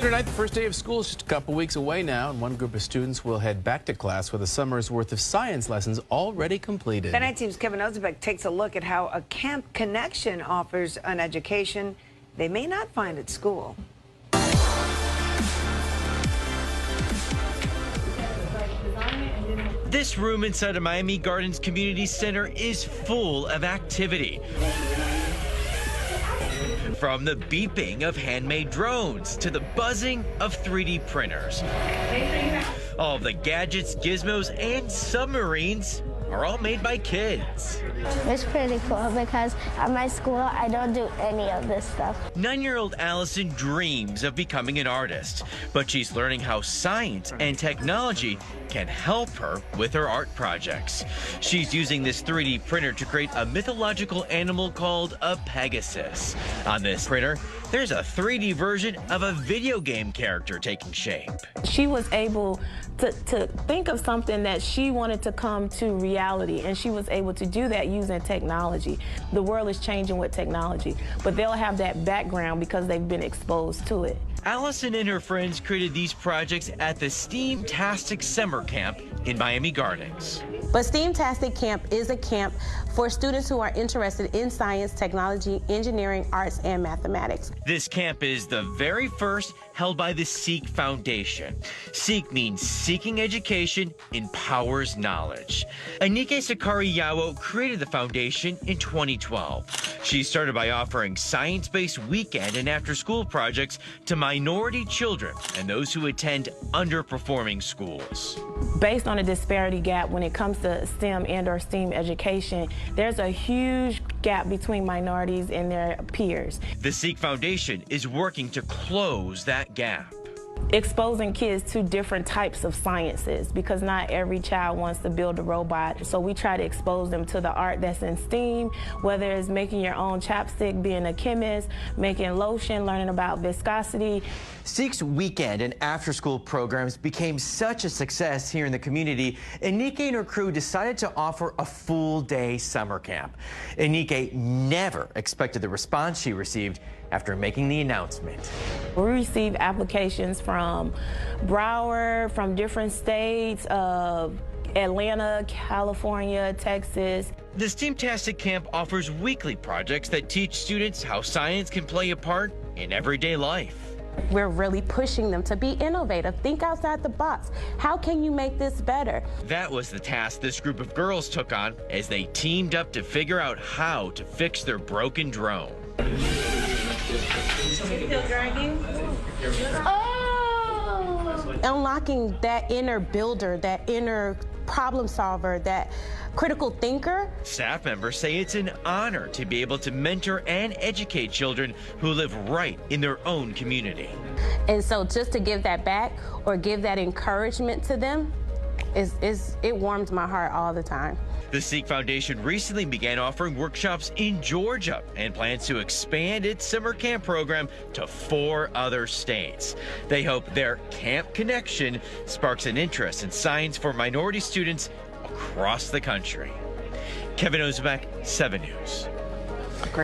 Tonight, the first day of school is just a couple weeks away now, and one group of students will head back to class with a summer's worth of science lessons already completed. The night team's Kevin Ozebek takes a look at how a camp connection offers an education they may not find at school. This room inside a Miami Gardens Community Center is full of activity. From the beeping of handmade drones to the buzzing of 3D printers. All of the gadgets, gizmos, and submarines are all made by kids. It's pretty cool because at my school, I don't do any of this stuff. 9-year-old Allison dreams of becoming an artist, but she's learning how science and technology can help her with her art projects. She's using this 3D printer to create a mythological animal called a Pegasus. On this printer, there's a 3D version of a video game character taking shape. She was able to think of something that she wanted to come to reality, and she was able to do that using technology. The world is changing with technology, but they'll have that background because they've been exposed to it. Allison and her friends created these projects at the STEAM-tastic summer camp in Miami Gardens. But STEAM-tastic camp is a camp for students who are interested in science, technology, engineering, arts, and mathematics. This camp is the very first held by the S.E.E.K Foundation. S.E.E.K means Seeking Education Empowers Knowledge. Anike Sakari-Yawo created the foundation in 2012. She started by offering science-based weekend and after-school projects to minority children and those who attend underperforming schools. Based on a disparity gap when it comes to STEM and/or STEAM education, there's a huge gap between minorities and their peers. The S.E.E.K Foundation is working to close that gap. Exposing kids to different types of sciences, because not every child wants to build a robot. So we try to expose them to the art that's in STEAM, whether it's making your own chapstick, being a chemist, making lotion, learning about viscosity. S.E.E.K's weekend and after-school programs became such a success here in the community, Anike and her crew decided to offer a full-day summer camp. Anike never expected the response she received after making the announcement. We received applications from Broward, from different states of Atlanta, California, Texas. The STEAM-tastic camp offers weekly projects that teach students how science can play a part in everyday life. We're really pushing them to be innovative. Think outside the box. How can you make this better? That was the task this group of girls took on as they teamed up to figure out how to fix their broken drone. Still dragging? Oh! Unlocking that inner builder, that inner problem solver, that critical thinker. Staff members say it's an honor to be able to mentor and educate children who live right in their own community. And so just to give that back or give that encouragement to them, it warms my heart all the time. The S.E.E.K Foundation recently began offering workshops in Georgia and plans to expand its summer camp program to 4 other states. They hope their Camp Connection sparks an interest in science for minority students across the country. Kevin Ozebek, 7 News.